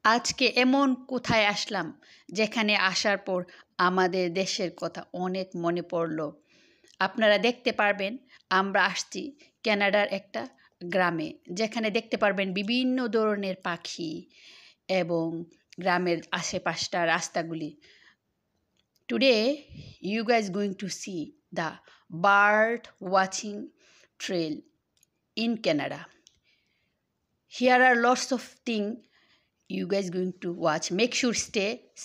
আজকে এমন কোথায় আসলাম যেখানে আসার পর আমাদের দেশের কথা অনেক মনে পড়ল। আপনারা দেখতে পারবেন আমরা আসছি কানাডার একটা গ্রামে, যেখানে দেখতে পারবেন বিভিন্ন ধরনের পাখি এবং গ্রামের আশেপাশটা রাস্তাগুলি। Today you guys going to see the bird watching trail in Canada. Here are lots of things you guys going to watch. Make sure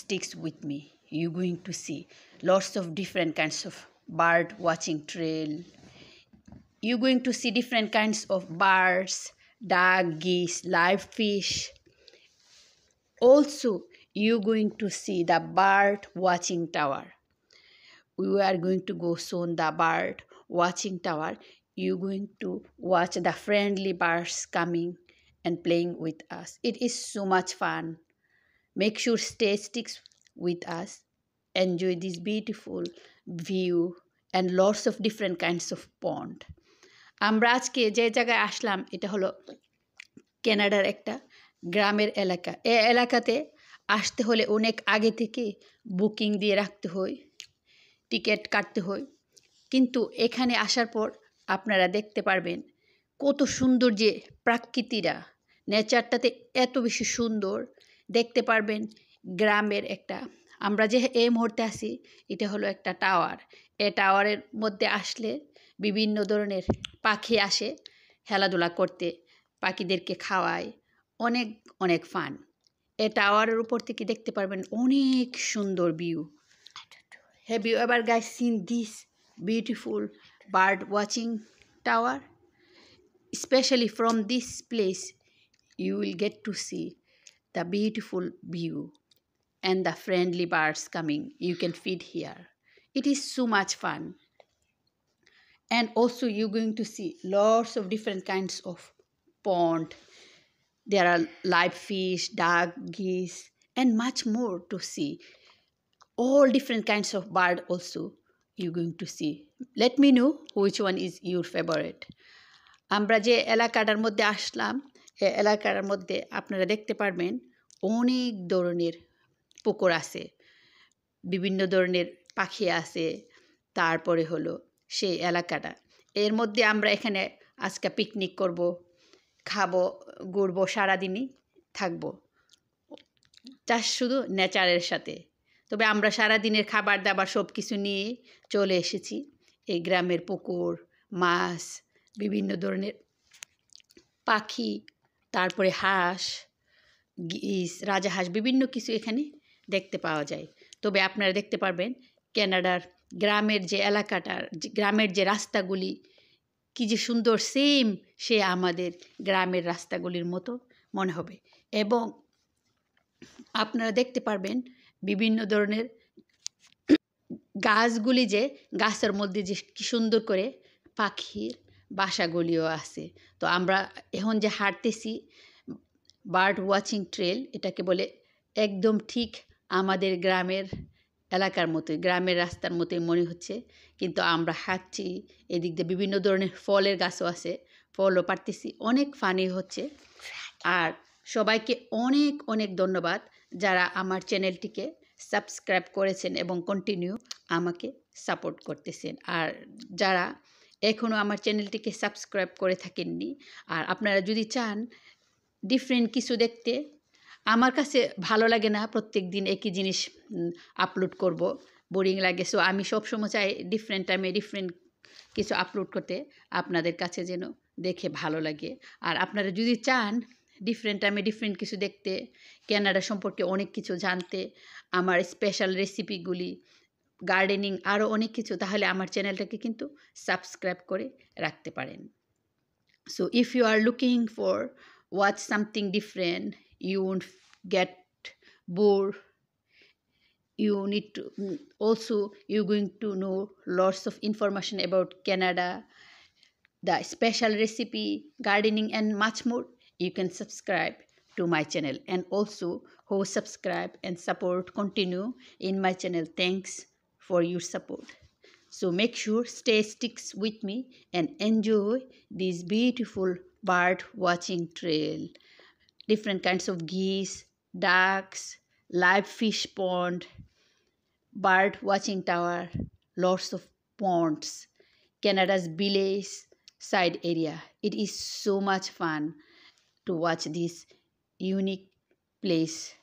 sticks with me. You going to see lots of different kinds of bird watching trail. You going to see different kinds of birds, duck, geese, live fish. Also you going to see the bird watching tower. We are going to go soon the bird watching tower. You going to watch the friendly birds coming and playing with us. It is so much fun. Make sure sticks with us. Enjoy this beautiful view and lots of different kinds of pond. আমরা আজকে যে জায়গায় আসলাম এটা হলো কানাডার একটা গ্রামের এলাকা। এই এলাকাতে আসতে হলে অনেক আগে থেকে বুকিং দিয়ে রাখতে হয়, টিকিট কাটতে হয়। কিন্তু এখানে আসার পর আপনারা দেখতে পারবেন কত সুন্দর যে প্রাকৃতিরা, নেচারটাতে এত বেশি সুন্দর। দেখতে পারবেন গ্রামের একটা, আমরা যে এই মুহূর্তে আছি এটা হলো একটা টাওয়ার। এই টাওয়ারের মধ্যে আসলে বিভিন্ন ধরনের পাখি আসে খেলাধুলা করতে, পাখিদেরকে খাওয়ায়, অনেক অনেক ফান। এই টাওয়ারের উপর থেকে দেখতে পারবেন অনেক সুন্দর view. Have you ever guys seen this beautiful bird watching tower? Especially from this place you will get to see the beautiful view and the friendly birds coming. You can feed here. It is so much fun. And also you're going to see lots of different kinds of pond. There are live fish, duck, geese, and much more to see. All different kinds of bird also you're going to see. Let me know which one is your favorite. আমরা যে এলাকাটার মধ্যে আসলাম, এই এলাকার মধ্যে আপনারা দেখতে পারবেন অনেক ধরনের পুকুর আছে, বিভিন্ন ধরনের পাখি আছে। তারপরে হলো সেই এলাকাটা, এর মধ্যে আমরা এখানে আজকে পিকনিক করব, খাবো, ঘুরবো, সারাদিনই থাকবো জাস্ট শুধু নেচারের সাথে। তবে আমরা সারাদিনের খাবার দাবার সব কিছু নিয়ে চলে এসেছি এই গ্রামের পুকুর, মাছ, বিভিন্ন ধরনের পাখি, তারপরে হাঁস, গিস, রাজাহাঁস, বিভিন্ন কিছু এখানে দেখতে পাওয়া যায়। তবে আপনারা দেখতে পারবেন কানাডার গ্রামের যে এলাকাটার, গ্রামের যে রাস্তাগুলি কি যে সুন্দর, সেম সে আমাদের গ্রামের রাস্তাগুলির মতো মনে হবে। এবং আপনারা দেখতে পারবেন বিভিন্ন ধরনের গাছগুলি, যে গাছের মধ্যে যে কি সুন্দর করে পাখির বাসাগুলিও আছে। তো আমরা এখন যে হাঁটতেছি বার্ড ওয়াচিং ট্রেল, এটাকে বলে একদম ঠিক আমাদের গ্রামের এলাকার মতোই, গ্রামের রাস্তার মতোই মনে হচ্ছে। কিন্তু আমরা হাঁটছি, এদিক দিয়ে বিভিন্ন ধরনের ফলের গাছও আছে, ফলও পারতেছি, অনেক ফানি হচ্ছে। আর সবাইকে অনেক অনেক ধন্যবাদ যারা আমার চ্যানেলটিকে সাবস্ক্রাইব করেছেন এবং কন্টিনিউ আমাকে সাপোর্ট করতেছেন। আর যারা এখনও আমার চ্যানেলটিকে সাবস্ক্রাইব করে থাকেননি, আর আপনারা যদি চান ডিফারেন্ট কিছু দেখতে, আমার কাছে ভালো লাগে না প্রত্যেক দিন একই জিনিস আপলোড করব, বোরিং লাগে। সো আমি সবসময় চাই ডিফারেন্ট টাইমে ডিফারেন্ট কিছু আপলোড করতে, আপনাদের কাছে যেন দেখে ভালো লাগে। আর আপনারা যদি চান ডিফারেন্ট টাইমে ডিফারেন্ট কিছু দেখতে, কানাডা সম্পর্কে অনেক কিছু জানতে, আমার স্পেশাল রেসিপিগুলি, গার্ডেনিং, আরও অনেক কিছু, তাহলে আমার চ্যানেলটাকে কিন্তু সাবস্ক্রাইব করে রাখতে পারেন। So if you are looking for watch something different, you won't get bored. You need to also, you're going to know lots of information about Canada, the special recipe, gardening, and much more. You can subscribe to my channel, and also who subscribe and support continue in my channel, thanks for your support. So make sure sticks with me and enjoy this beautiful bird watching trail. Different kinds of geese, ducks, live fish pond, bird watching tower, lots of ponds, Canada's village side area. It is so much fun to watch this unique place.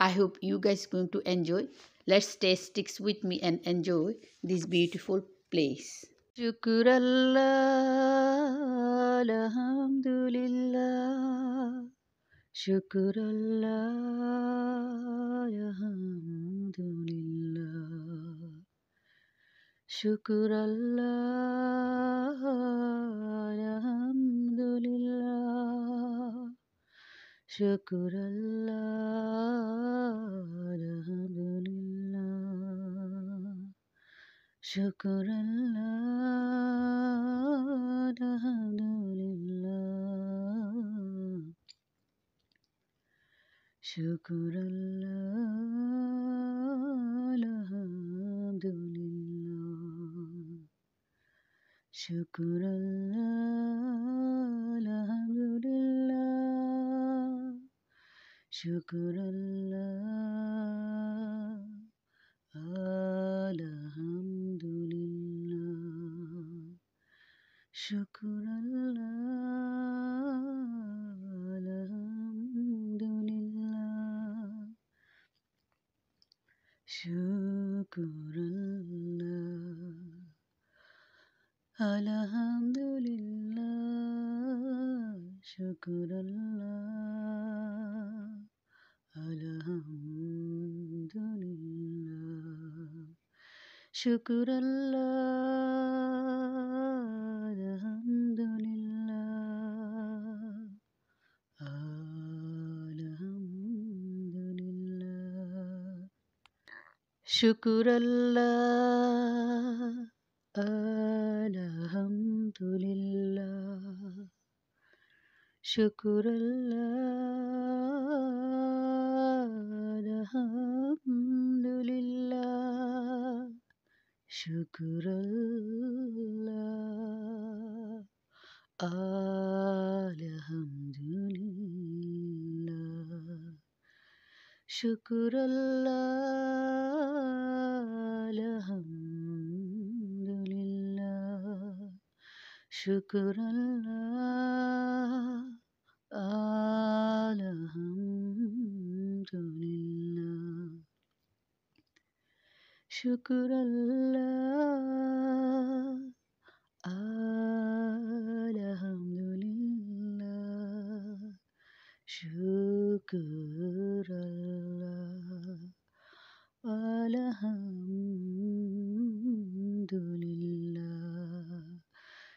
I hope you guys going to enjoy. Let's stay sticks with me and enjoy this beautiful place. Shukr Allah, Alhamdulillah. Shukr Allah, Alhamdulillah. Shukr Allah, Alhamdulillah. Shukr Allah, Alhamdulillah. Shukr Allah, Alhamdulillah. Shukr Allah, Alhamdulillah. Shukr Allah, Alhamdulillah. Shukr Allah, Alhamdulillah. Shukr Allah, Alhamdulillah. Shukr Allah, Alhamdulillah. Shukr Allah, Alhamdulillah. Shukr Allah, Alhamdulillah. Alhamdulillah. Shukr Allah, Alhamdulillah. Shukr Allah, Alhamdulillah. Shukr Allah, Alhamdulillah. Shukr Allah, Alhamdulillah. Shukr Allah, Alhamdulillah. Shukr Allah, Alhamdulillah. Shukr Allah, Alhamdulillah.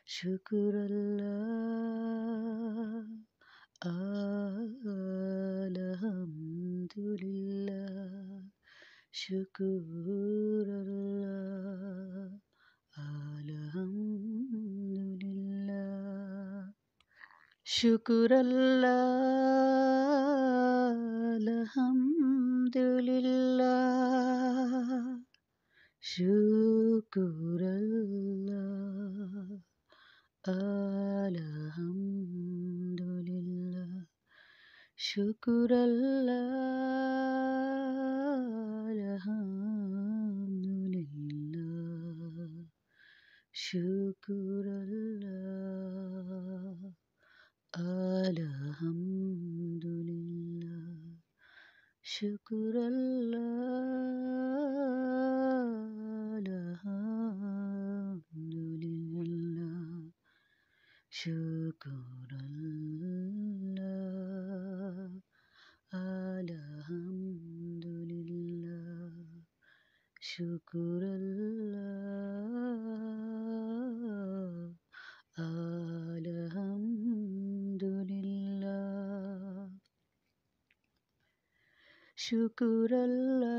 Shukr Allah, Alhamdulillah. Shukr Allah, Alhamdulillah. Shukr Allah, Alhamdulillah. Shukr Allah, Alhamdulillah. Shukr Allah, Alhamdulillah. Shukr Allah, Alhamdulillah. Shukr Allah, Alhamdulillah. Shukr Allah, Alhamdulillah. Shukr Allah, Alhamdulillah. Shukr Allah,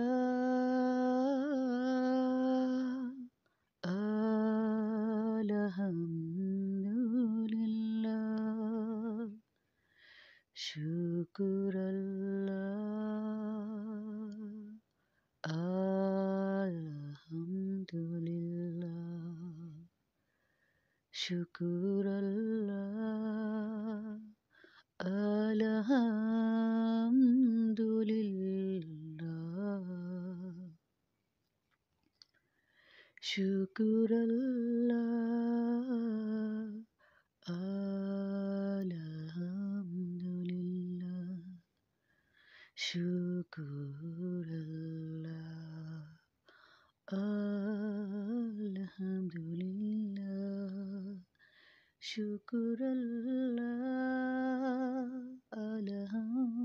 Alhamdulillah. Shukr Allah, Alhamdulillah. Shukr Allah, Alhamdulillah. শুকুরাল্লাহ আলহামদুলিল্লাহ শুকুরাল্লাহ আলহামদুলিল্লাহ শুকুরাল্লাহ আলহামদুলিল্লাহ।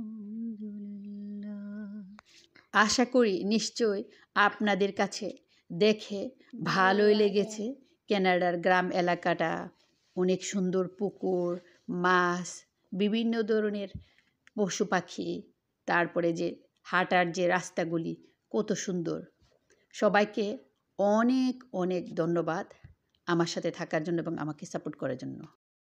আশা করি নিশ্চয় আপনাদের কাছে দেখে ভালোই লেগেছে। কানাডার গ্রাম এলাকাটা, অনেক সুন্দর পুকুর, মাছ, বিভিন্ন ধরনের পশু পাখি, তারপরে যে হাঁটার যে রাস্তাগুলি কত সুন্দর। সবাইকে অনেক অনেক ধন্যবাদ আমার সাথে থাকার জন্য এবং আমাকে সাপোর্ট করার জন্য।